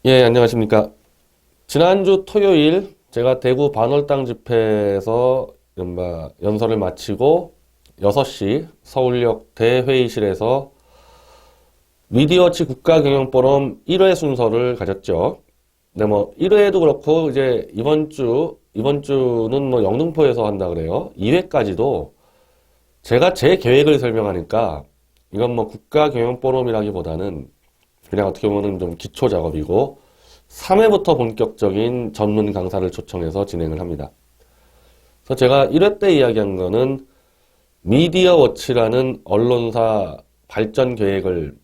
예, 안녕하십니까. 지난주 토요일 제가 대구 반월당 집회에서 연설을 마치고 6시 서울역 대회의실에서 미디어치 국가경영포럼 1회 순서를 가졌죠. 근데 1회도 그렇고 이제 이번 주는 영등포에서 한다 그래요. 2회까지도 제가 제 계획을 설명하니까 이건 국가경영포럼이라기보다는 그냥 어떻게 보면 좀 기초 작업이고 3회부터 본격적인 전문 강사를 초청해서 진행을 합니다. 그래서 제가 1회 때 이야기한 거는 미디어워치라는 언론사 발전 계획을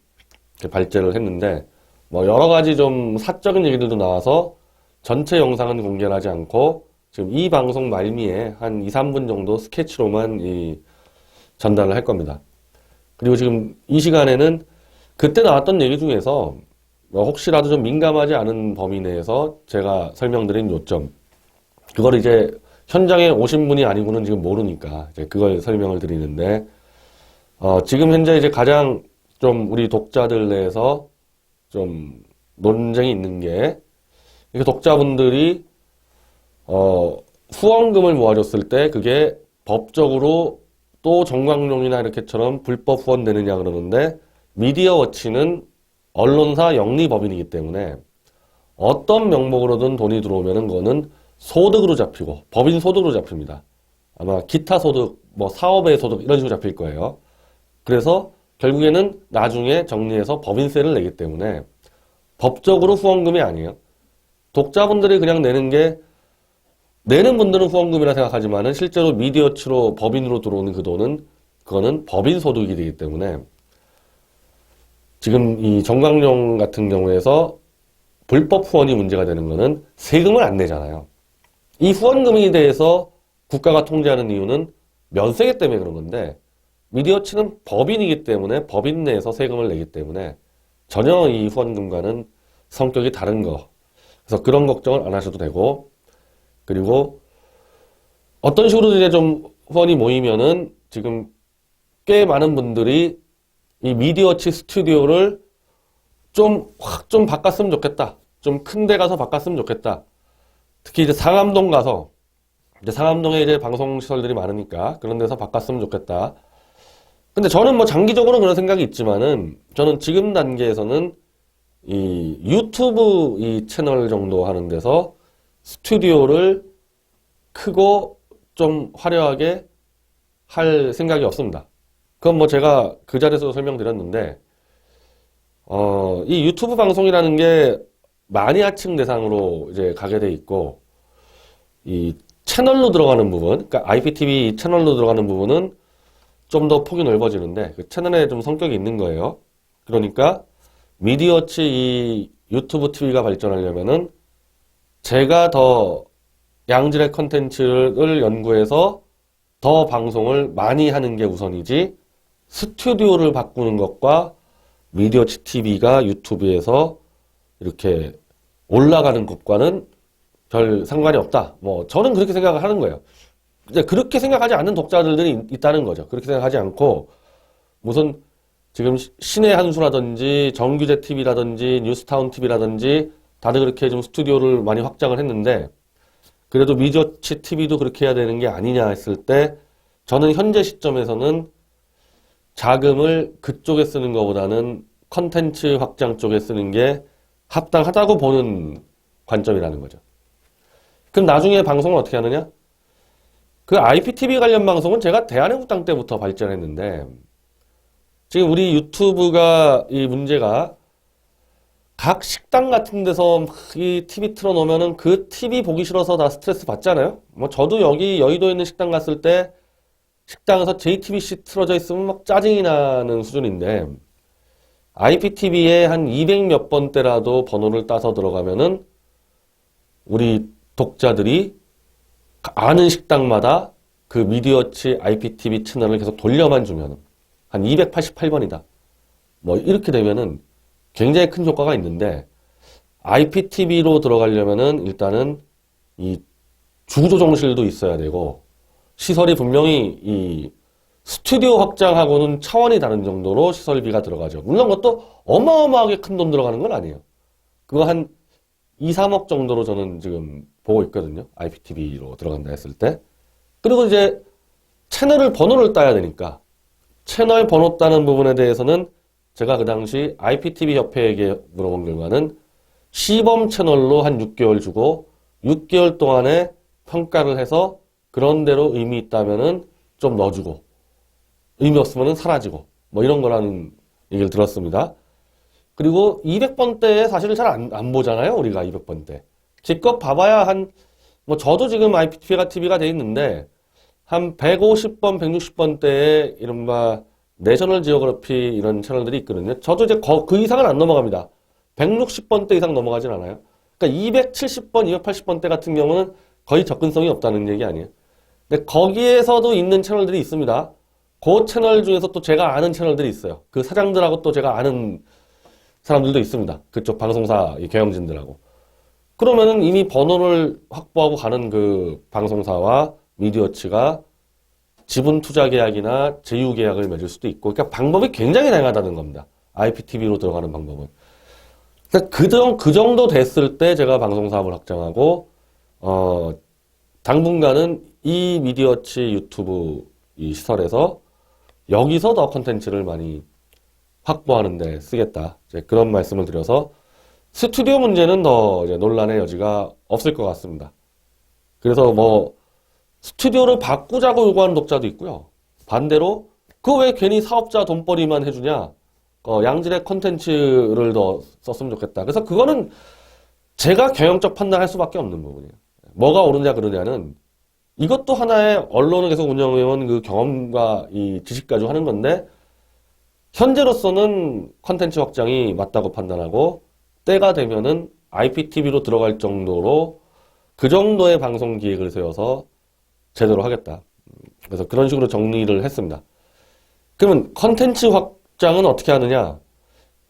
발제를 했는데 여러 가지 좀 사적인 얘기들도 나와서 전체 영상은 공개를 하지 않고 지금 이 방송 말미에 한 2, 3분 정도 스케치로만 전달을 할 겁니다. 그리고 지금 이 시간에는 그때 나왔던 얘기 중에서 혹시라도 좀 민감하지 않은 범위 내에서 제가 설명드린 요점, 그걸 이제 현장에 오신 분이 아니고는 지금 모르니까 이제 그걸 설명을 드리는데, 지금 현재 이제 가장 좀 우리 독자들 내에서 좀 논쟁이 있는 게, 이게 독자분들이 후원금을 모아줬을 때 그게 법적으로 또 정광용이나 이렇게처럼 불법 후원되느냐 그러는데, 미디어워치는 언론사 영리법인이기 때문에 어떤 명목으로든 돈이 들어오면은 그거는 소득으로 잡히고 법인 소득으로 잡힙니다. 아마 기타 소득, 사업의 소득 이런 식으로 잡힐 거예요. 그래서 결국에는 나중에 정리해서 법인세를 내기 때문에 법적으로 후원금이 아니에요. 독자분들이 그냥 내는 분들은 후원금이라 생각하지만은 실제로 미디어치로 법인으로 들어오는 그 돈은 그거는 법인 소득이 되기 때문에 지금 이 정광용 같은 경우에서 불법 후원이 문제가 되는 거는 세금을 안 내잖아요. 이 후원금에 대해서 국가가 통제하는 이유는 면세기 때문에 그런 건데 미디어치는 법인이기 때문에 법인 내에서 세금을 내기 때문에 전혀 이 후원금과는 성격이 다른 거. 그래서 그런 걱정을 안 하셔도 되고, 그리고 어떤 식으로 이제 좀 후원이 모이면은 지금 꽤 많은 분들이 이 미디어치 스튜디오를 확 좀 바꿨으면 좋겠다. 좀 큰 데 가서 바꿨으면 좋겠다. 특히 이제 상암동 가서, 이제 상암동에 이제 방송시설들이 많으니까 그런 데서 바꿨으면 좋겠다. 근데 저는 장기적으로 그런 생각이 있지만은 저는 지금 단계에서는 이 유튜브 이 채널 정도 하는 데서 스튜디오를 크고 좀 화려하게 할 생각이 없습니다. 그건 제가 그 자리에서 설명드렸는데, 이 유튜브 방송이라는 게 마니아층 대상으로 이제 가게 돼 있고, 이 채널로 들어가는 부분, 그러니까 IPTV 채널로 들어가는 부분은 좀 더 폭이 넓어지는데, 그 채널에 좀 성격이 있는 거예요. 그러니까, 미디어치 이 유튜브 TV가 발전하려면은, 제가 더 양질의 컨텐츠를 연구해서 더 방송을 많이 하는 게 우선이지, 스튜디오를 바꾸는 것과 미디어치 TV가 유튜브에서 이렇게 올라가는 것과는 별 상관이 없다. 저는 그렇게 생각을 하는 거예요. 이제 그렇게 생각하지 않는 독자들이 있다는 거죠. 그렇게 생각하지 않고, 무슨 지금 신의 한수라든지 정규제 TV라든지 뉴스타운 TV라든지 다들 그렇게 좀 스튜디오를 많이 확장을 했는데, 그래도 미디어치 TV도 그렇게 해야 되는 게 아니냐 했을 때, 저는 현재 시점에서는 자금을 그쪽에 쓰는 것보다는 컨텐츠 확장 쪽에 쓰는 게 합당하다고 보는 관점이라는 거죠. 그럼 나중에 방송을 어떻게 하느냐? 그 IPTV 관련 방송은 제가 대한민국당 때부터 발전했는데, 지금 우리 유튜브가 이 문제가 각 식당 같은 데서 이 TV 틀어놓으면은 그 TV 보기 싫어서 다 스트레스 받잖아요? 저도 여기 여의도에 있는 식당 갔을 때 식당에서 JTBC 틀어져 있으면 짜증이 나는 수준인데, IPTV에 한 200 몇 번대라도 번호를 따서 들어가면은 우리 독자들이 아는 식당마다 그 미디어치 IPTV 채널을 계속 돌려만 주면은 한 288번이다. 이렇게 되면은 굉장히 큰 효과가 있는데, IPTV로 들어가려면은 일단은 이 주조정실도 있어야 되고, 시설이 분명히 이 스튜디오 확장하고는 차원이 다른 정도로 시설비가 들어가죠. 물론 그것도 어마어마하게 큰 돈 들어가는 건 아니에요. 그거 한 2, 3억 정도로 저는 지금 보고 있거든요. IPTV로 들어간다 했을 때. 그리고 이제 채널을 번호를 따야 되니까 채널 번호 따는 부분에 대해서는 제가 그 당시 IPTV 협회에게 물어본 결과는 시범 채널로 한 6개월 주고 6개월 동안에 평가를 해서 그런 대로 의미 있다면은 좀 넣어주고 의미 없으면은 사라지고 뭐 이런 거라는 얘기를 들었습니다. 그리고 200번대에 사실 잘 안 보잖아요. 우리가 200번대. 기껏 봐봐야 뭐 저도 지금 IPTV가 TV가 돼 있는데 한 150번, 160번대에 이른바 내셔널 지오그래피 이런 채널들이 있거든요. 저도 이제 그 이상은 안 넘어갑니다. 160번대 이상 넘어가진 않아요. 그러니까 270번, 280번대 같은 경우는 거의 접근성이 없다는 얘기 아니에요. 근데 거기에서도 있는 채널들이 있습니다. 그 채널 중에서 또 제가 아는 채널들이 있어요. 그 사장들하고 또 제가 아는 사람들도 있습니다. 그쪽 방송사 경영진들하고. 그러면은 이미 번호를 확보하고 가는 그 방송사와 미디어치가 지분 투자 계약이나 제휴 계약을 맺을 수도 있고, 그러니까 방법이 굉장히 다양하다는 겁니다. IPTV로 들어가는 방법은. 그러니까 그 정도 됐을 때 제가 방송 사업을 확장하고, 당분간은 이 미디어치 유튜브 이 시설에서 여기서 더 컨텐츠를 많이 확보하는 데 쓰겠다. 이제 그런 말씀을 드려서 스튜디오 문제는 더 이제 논란의 여지가 없을 것 같습니다. 그래서 뭐 스튜디오를 바꾸자고 요구하는 독자도 있고요. 반대로 그거 왜 괜히 사업자 돈벌이만 해주냐? 양질의 컨텐츠를 더 썼으면 좋겠다. 그래서 그거는 제가 경영적 판단할 수밖에 없는 부분이에요. 뭐가 옳으냐 그러냐는 이것도 하나의 언론을 계속 운영해온 그 경험과 이 지식 가지고 하는 건데 현재로서는 컨텐츠 확장이 맞다고 판단하고 때가 되면은 IPTV로 들어갈 정도로 그 정도의 방송 기획을 세워서 제대로 하겠다. 그래서 그런 식으로 정리를 했습니다. 그러면 컨텐츠 확장은 어떻게 하느냐?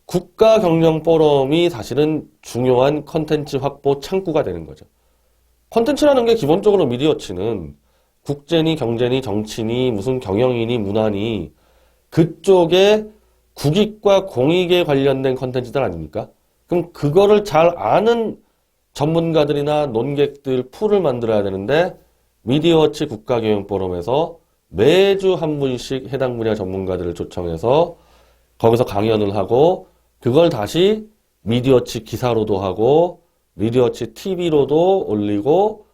국가경영포럼이 사실은 중요한 컨텐츠 확보 창구가 되는 거죠. 컨텐츠라는 게 기본적으로 미디어치는 국제니 경제니 정치니 무슨 경영이니 문화니 그쪽에 국익과 공익에 관련된 컨텐츠들 아닙니까? 그럼 그거를 잘 아는 전문가들이나 논객들 풀을 만들어야 되는데 미디어워치 국가경영포럼에서 매주 한 분씩 해당 분야 전문가들을 초청해서 거기서 강연을 하고 그걸 다시 미디어워치 기사로도 하고 미디어워치 TV로도 올리고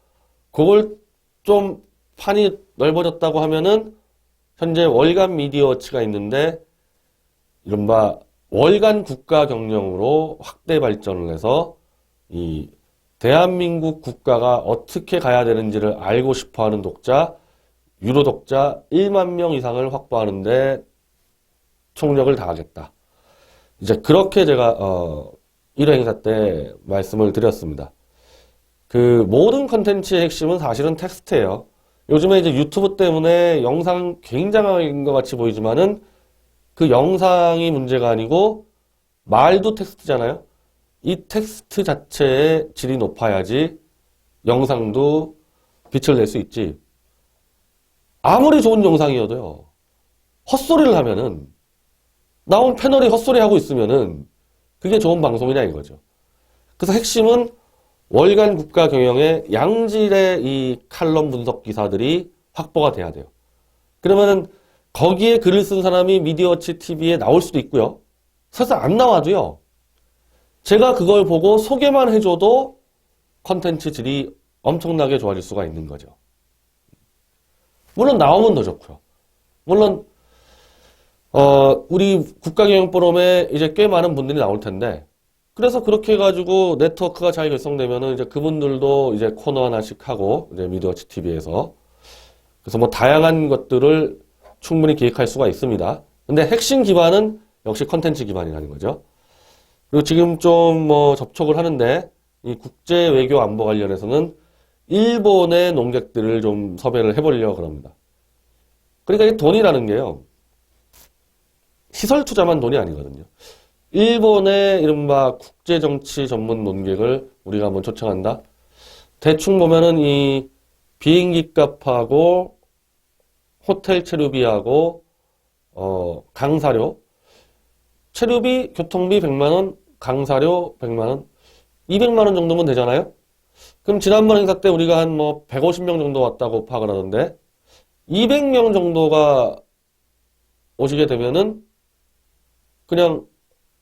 그걸 좀 판이 넓어졌다고 하면은 현재 월간 미디어워치가 있는데 이른바 월간 국가경영으로 확대 발전을 해서 이 대한민국 국가가 어떻게 가야 되는지를 알고 싶어하는 독자, 유료 독자 1만 명 이상을 확보하는데 총력을 다하겠다. 이제 그렇게 제가 1회 행사 때 말씀을 드렸습니다. 그 모든 컨텐츠의 핵심은 사실은 텍스트예요. 요즘에 이제 유튜브 때문에 영상 굉장한 것 같이 보이지만은 그 영상이 문제가 아니고 말도 텍스트잖아요. 이 텍스트 자체의 질이 높아야지 영상도 빛을 낼 수 있지. 아무리 좋은 영상이어도요. 헛소리를 하면은 나온 패널이 헛소리하고 있으면은 그게 좋은 방송이냐 이거죠. 그래서 핵심은 월간 국가 경영의 양질의 이 칼럼 분석 기사들이 확보가 돼야 돼요. 그러면은 거기에 글을 쓴 사람이 미디어워치 TV에 나올 수도 있고요. 사실 안 나와도요. 제가 그걸 보고 소개만 해줘도 컨텐츠 질이 엄청나게 좋아질 수가 있는 거죠. 물론 나오면 더 좋고요. 물론 우리 국가경영포럼에 이제 꽤 많은 분들이 나올 텐데 그래서 그렇게 해가지고 네트워크가 잘 결성되면은 이제 그분들도 이제 코너 하나씩 하고 이제 미디어워치 TV에서 그래서 뭐 다양한 것들을 충분히 기획할 수가 있습니다. 근데 핵심 기반은 역시 컨텐츠 기반이라는 거죠. 그리고 지금 좀 뭐 접촉을 하는데 이 국제 외교 안보 관련해서는 일본의 논객들을 좀 섭외를 해보려고 그럽니다. 그러니까 이 돈이라는 게요. 시설 투자만 돈이 아니거든요. 일본의 이른바 국제정치 전문 논객을 우리가 한번 초청한다. 대충 보면은 이 비행기 값하고 호텔 체류비하고 강사료 체류비 교통비 100만 원, 강사료 100만 원 200만 원 정도면 되잖아요? 그럼 지난번 행사 때 우리가 한 뭐 150명 정도 왔다고 파악을 하는데 200명 정도가 오시게 되면은 그냥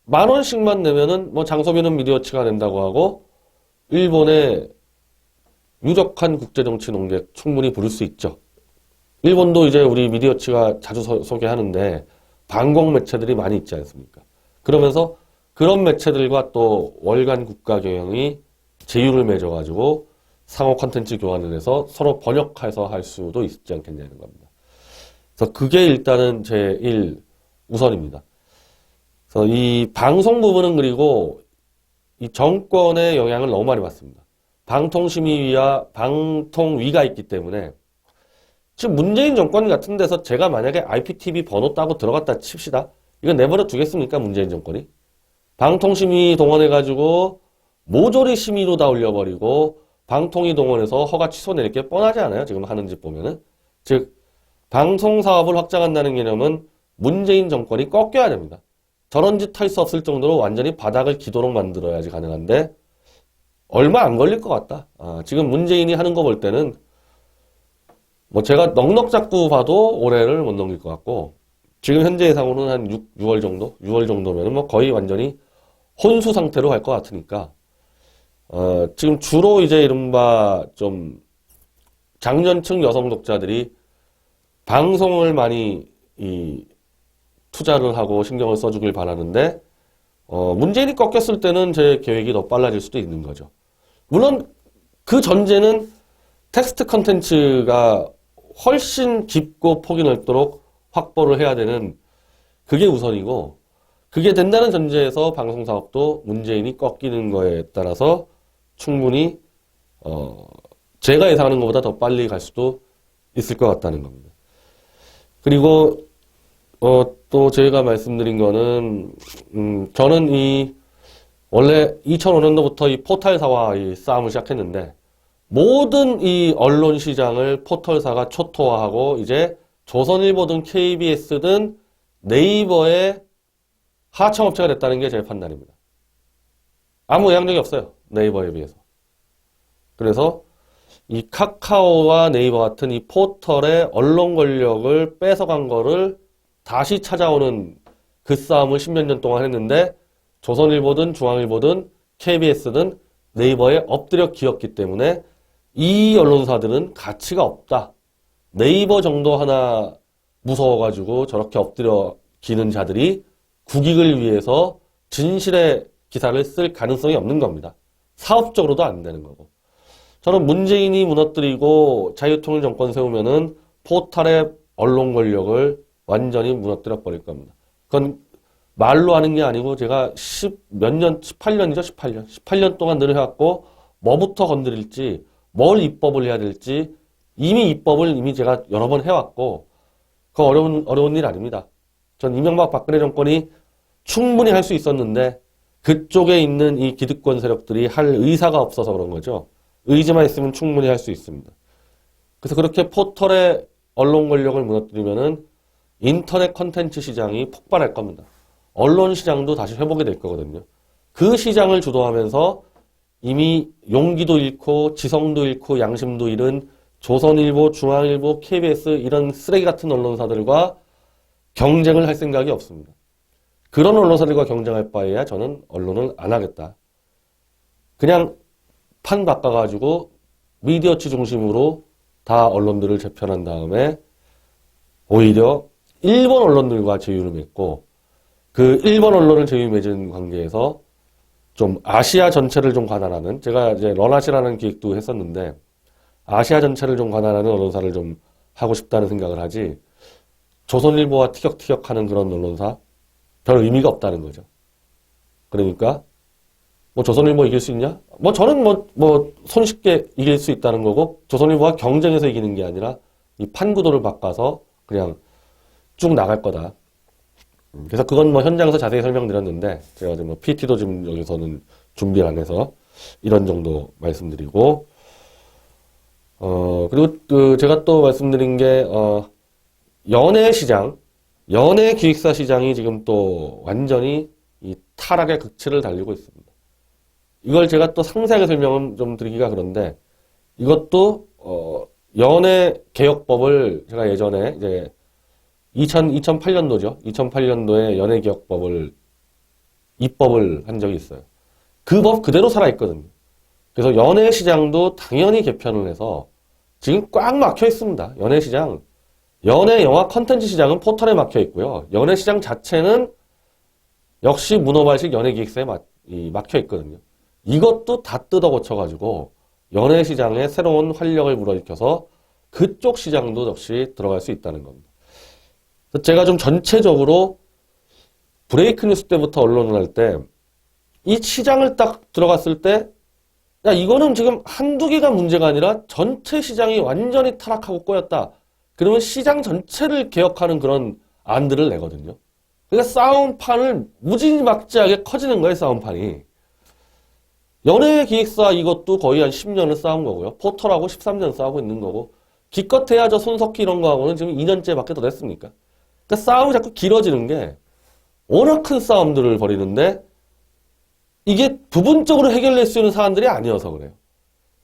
10,000원씩만 내면은 뭐 장소비는 미디어치가 낸다고 하고 일본의 유력한 국제정치 농객 충분히 부를 수 있죠. 일본도 이제 우리 미디어치가 자주 소개하는데 방공 매체들이 많이 있지 않습니까? 그러면서 그런 매체들과 또 월간 국가 경영이 제휴를 맺어가지고 상호 콘텐츠 교환을 해서 서로 번역해서 할 수도 있지 않겠냐는 겁니다. 그래서 그게 일단은 제1 우선입니다. 그래서 이 방송 부분은 그리고 이 정권의 영향을 너무 많이 받습니다. 방통심의위와 방통위가 있기 때문에 지금 문재인 정권 같은 데서 제가 만약에 IPTV 번호 따고 들어갔다 칩시다. 이거 내버려 두겠습니까? 문재인 정권이? 방통심의 동원해가지고 모조리 심의로 다 올려버리고 방통위 동원해서 허가 취소 내릴 게 뻔하지 않아요? 지금 하는 짓 보면은. 즉 방송사업을 확장한다는 개념은 문재인 정권이 꺾여야 됩니다. 저런 짓 할 수 없을 정도로 완전히 바닥을 기도록 만들어야지 가능한데 얼마 안 걸릴 것 같다. 지금 문재인이 하는 거 볼 때는 뭐 제가 넉넉 잡고 봐도 올해를 못 넘길 것 같고 지금 현재 예상으로는 한 6월 정도? 6월 정도면 뭐 거의 완전히 혼수 상태로 갈 것 같으니까 지금 주로 이제 이른바 좀 장년층 여성 독자들이 방송을 많이 투자를 하고 신경을 써주길 바라는데 문재인이 꺾였을 때는 제 계획이 더 빨라질 수도 있는 거죠. 물론 그 전제는 텍스트 컨텐츠가 훨씬 깊고 폭이 넓도록 확보를 해야 되는 그게 우선이고 그게 된다는 전제에서 방송사업도 문재인이 꺾이는 거에 따라서 충분히 제가 예상하는 것보다 더 빨리 갈 수도 있을 것 같다는 겁니다. 그리고 또 제가 말씀드린 거는 저는 원래 2005년도부터 이 포털사와 이 싸움을 시작했는데 모든 이 언론 시장을 포털사가 초토화하고 이제 조선일보든 KBS든 네이버의 하청업체가 됐다는 게 제 판단입니다. 아무 영향력이 없어요. 네이버에 비해서. 그래서 이 카카오와 네이버 같은 이 포털의 언론 권력을 뺏어간 거를 다시 찾아오는 그 싸움을 10몇 년 동안 했는데 조선일보든 중앙일보든 KBS든 네이버에 엎드려 기었기 때문에 이 언론사들은 가치가 없다. 네이버 정도 하나 무서워가지고 저렇게 엎드려 기는 자들이 국익을 위해서 진실의 기사를 쓸 가능성이 없는 겁니다. 사업적으로도 안 되는 거고. 저는 문재인이 무너뜨리고 자유통일 정권 세우면은 포털의 언론 권력을 완전히 무너뜨려 버릴 겁니다. 그건 말로 하는 게 아니고 제가 18년이죠, 18년. 18년 동안 늘 해왔고 뭐부터 건드릴지 뭘 입법을 해야 될지 입법을 제가 여러 번 해왔고 그거 어려운 일 아닙니다. 전 이명박 박근혜 정권이 충분히 할 수 있었는데 그쪽에 있는 이 기득권 세력들이 할 의사가 없어서 그런 거죠. 의지만 있으면 충분히 할 수 있습니다. 그래서 그렇게 포털의 언론 권력을 무너뜨리면은 인터넷 컨텐츠 시장이 폭발할 겁니다. 언론 시장도 다시 회복이 될 거거든요. 그 시장을 주도하면서 이미 용기도 잃고 지성도 잃고 양심도 잃은 조선일보, 중앙일보, KBS 이런 쓰레기 같은 언론사들과 경쟁을 할 생각이 없습니다. 그런 언론사들과 경쟁할 바에야 저는 언론을 안 하겠다. 그냥 판 바꿔가지고 미디어치 중심으로 다 언론들을 재편한 다음에 오히려 일본 언론들과 제휴를 맺고 그 일본 언론을 제휴 맺은 관계에서 좀 아시아 전체를 좀 관할하는 제가 이제 런아시라는 기획도 했었는데 아시아 전체를 좀 관할하는 언론사를 좀 하고 싶다는 생각을 하지 조선일보와 티격태격하는 그런 언론사 별 의미가 없다는 거죠. 그러니까 뭐 조선일보 이길 수 있냐? 뭐 저는 뭐 손쉽게 이길 수 있다는 거고 조선일보와 경쟁해서 이기는 게 아니라 이 판구도를 바꿔서 그냥 쭉 나갈 거다. 그래서 그건 뭐 현장에서 자세히 설명드렸는데 제가 지금 뭐 PT도 지금 여기서는 준비를 안 해서 이런 정도 말씀드리고 그리고 그 제가 또 말씀드린 게 연예 시장, 연예 기획사 시장이 지금 또 완전히 이 타락의 극치를 달리고 있습니다. 이걸 제가 또 상세하게 설명을 좀 드리기가 그런데, 이것도, 연예 개혁법을 제가 예전에 이제 2008년도죠. 2008년도에 연예 개혁법을 입법을 한 적이 있어요. 그 법 그대로 살아있거든요. 그래서 연예 시장도 당연히 개편을 해서 지금 꽉 막혀 있습니다. 연예 시장. 연예 영화 컨텐츠 시장은 포털에 막혀 있고요. 연예 시장 자체는 역시 문어발식 연예기획사에 막혀 있거든요. 이것도 다 뜯어 고쳐가지고 연예 시장에 새로운 활력을 불어일으켜서 그쪽 시장도 역시 들어갈 수 있다는 겁니다. 제가 좀 전체적으로 브레이크 뉴스 때부터 언론을 할 때 이 시장을 딱 들어갔을 때 야, 이거는 지금 한두 개가 문제가 아니라 전체 시장이 완전히 타락하고 꼬였다. 그러면 시장 전체를 개혁하는 그런 안들을 내거든요. 그러니까 싸움판을 무지막지하게 커지는 거예요, 싸움판이. 연예 기획사 이것도 거의 한 10년을 싸운 거고요. 포털하고 13년 싸우고 있는 거고. 기껏해야 저 손석희 이런 거하고는 지금 2년째밖에 더 됐습니까? 그러니까 싸움이 자꾸 길어지는 게 워낙 큰 싸움들을 벌이는데 이게 부분적으로 해결될 수 있는 사안들이 아니어서 그래요.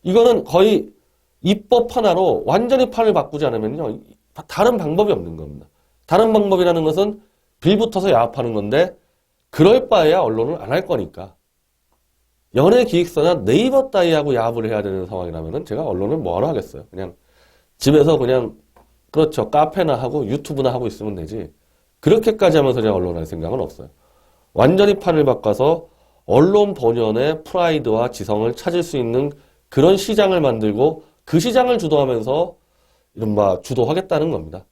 이거는 거의 입법 하나로 완전히 판을 바꾸지 않으면요. 다른 방법이 없는 겁니다. 다른 방법이라는 것은 빌붙어서 야합하는 건데 그럴 바에야 언론을 안 할 거니까. 연예 기획사나 네이버 따위하고 야합을 해야 되는 상황이라면 제가 언론을 뭐하러 하겠어요. 그냥 집에서 그냥 그렇죠. 카페나 하고 유튜브나 하고 있으면 되지. 그렇게까지 하면서 제가 언론을 할 생각은 없어요. 완전히 판을 바꿔서 언론 본연의 프라이드와 지성을 찾을 수 있는 그런 시장을 만들고 그 시장을 주도하면서 이른바 주도하겠다는 겁니다.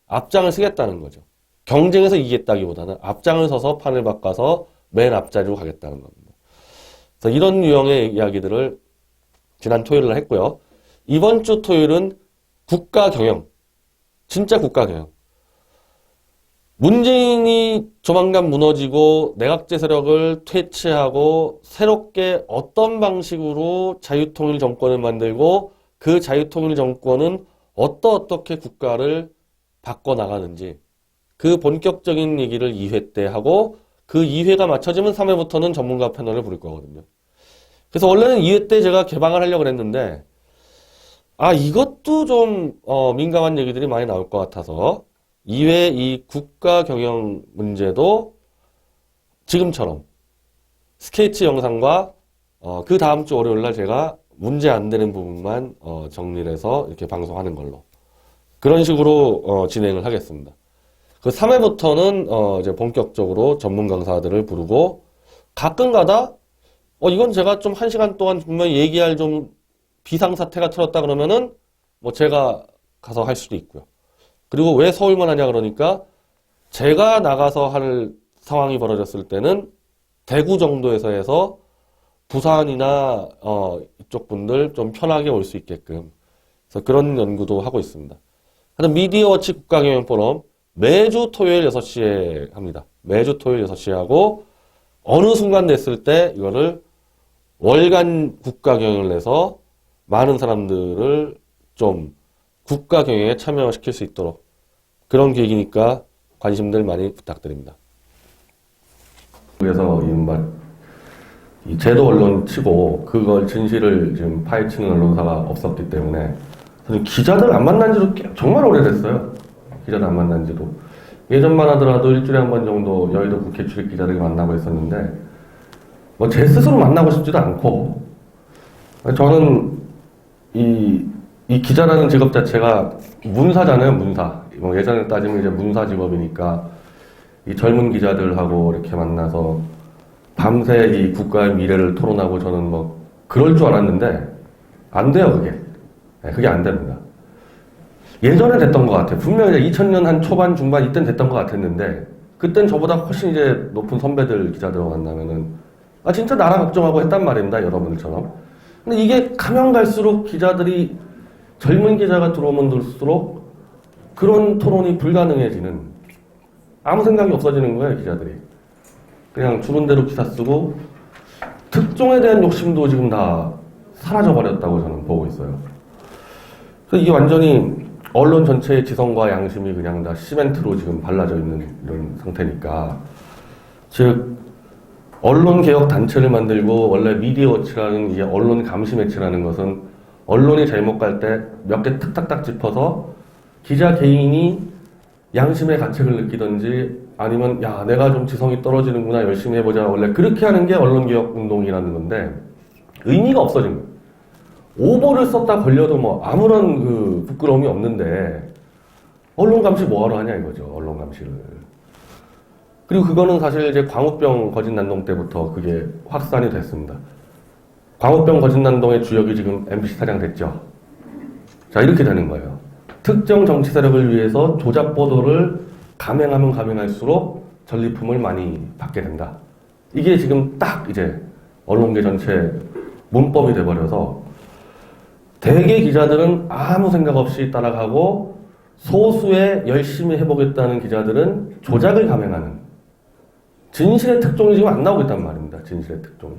앞장을 서겠다는 거죠. 경쟁에서 이기겠다기보다는 앞장을 서서 판을 바꿔서 맨 앞자리로 가겠다는 겁니다. 그래서 이런 유형의 이야기들을 지난 토요일날 했고요. 이번 주 토요일은 국가 경영. 진짜 국가 경영. 문재인이 조만간 무너지고 내각제 세력을 퇴치하고 새롭게 어떤 방식으로 자유통일 정권을 만들고 그 자유통일 정권은 어떻게 국가를 바꿔나가는지 그 본격적인 얘기를 2회 때 하고 그 2회가 맞춰지면 3회부터는 전문가 패널을 부를 거거든요. 그래서 원래는 2회 때 제가 개방을 하려고 했는데 이것도 좀 민감한 얘기들이 많이 나올 것 같아서 2회 이 국가 경영 문제도 지금처럼 스케치 영상과 그 다음 주 월요일 날 제가 문제 안 되는 부분만 정리를 해서 이렇게 방송하는 걸로 그런 식으로 진행을 하겠습니다. 그 3회부터는 이제 본격적으로 전문 강사들을 부르고 가끔가다 이건 제가 좀 1시간 동안 분명히 얘기할 좀 비상사태가 터졌다 그러면은 뭐 제가 가서 할 수도 있고요. 그리고 왜 서울만 하냐 그러니까 제가 나가서 할 상황이 벌어졌을 때는 대구 정도에서 해서 부산이나 이쪽 분들 좀 편하게 올 수 있게끔 그래서 그런 연구도 하고 있습니다. 하여튼 미디어워치 국가경영 포럼 매주 토요일 6시에 합니다. 매주 토요일 6시에 하고 어느 순간 됐을 때 이거를 월간 국가경영을 내서 많은 사람들을 좀 국가경영에 참여시킬 수 있도록 그런 계획이니까 관심들 많이 부탁드립니다. 그래서 이 제도 언론 치고 그걸 진실을 지금 파헤치는 언론사가 없었기 때문에 저는 기자들 안 만난 지도 정말 오래됐어요. 기자들 안 만난 지도. 예전만 하더라도 일주일에 한 번 정도 여의도 국회 출입 기자들이 만나고 있었는데 뭐 제 스스로 만나고 싶지도 않고 저는 이 기자라는 직업 자체가 문사잖아요, 문사. 뭐 예전에 따지면 이제 문사 직업이니까 이 젊은 기자들하고 이렇게 만나서 밤새 이 국가의 미래를 토론하고 저는 뭐 그럴 줄 알았는데 안 돼요, 그게. 네, 그게 안 됩니다. 예전에 됐던 것 같아요. 분명히 2000년 한 초반, 중반 이땐 됐던 것 같았는데 그땐 저보다 훨씬 이제 높은 선배들 기자들 만나면은 진짜 나라 걱정하고 했단 말입니다, 여러분들처럼. 근데 이게 가면 갈수록 기자들이 젊은 기자가 들어오면 들수록 그런 토론이 불가능해지는 아무 생각이 없어지는 거예요, 기자들이. 그냥 주는 대로 기사 쓰고 특종에 대한 욕심도 지금 다 사라져버렸다고 저는 보고 있어요. 그래서 이게 완전히 언론 전체의 지성과 양심이 그냥 다 시멘트로 지금 발라져 있는 이런 상태니까 즉 언론개혁 단체를 만들고 원래 미디어워치라는 이게 언론 감시 매체라는 것은 언론이 잘못 갈 때 몇 개 탁탁탁 짚어서 기자 개인이 양심의 가책을 느끼든지 아니면 야 내가 좀 지성이 떨어지는구나 열심히 해보자 원래 그렇게 하는 게 언론개혁 운동이라는 건데 의미가 없어진 거예요. 오보를 썼다 걸려도 뭐 아무런 그 부끄러움이 없는데 언론 감시 뭐하러 하냐 이거죠. 언론 감시를. 그리고 그거는 사실 이제 광우병 거짓난동 때부터 그게 확산이 됐습니다. 광우병 거짓난동의 주역이 지금 MBC 사장 됐죠. 자 이렇게 되는 거예요. 특정 정치 세력을 위해서 조작 보도를 감행하면 감행할수록 전리품을 많이 받게 된다. 이게 지금 딱 이제 언론계 전체 문법이 돼버려서 대개 기자들은 아무 생각 없이 따라가고 소수의 열심히 해보겠다는 기자들은 조작을 감행하는 진실의 특종이 지금 안 나오고 있단 말입니다. 진실의 특종이.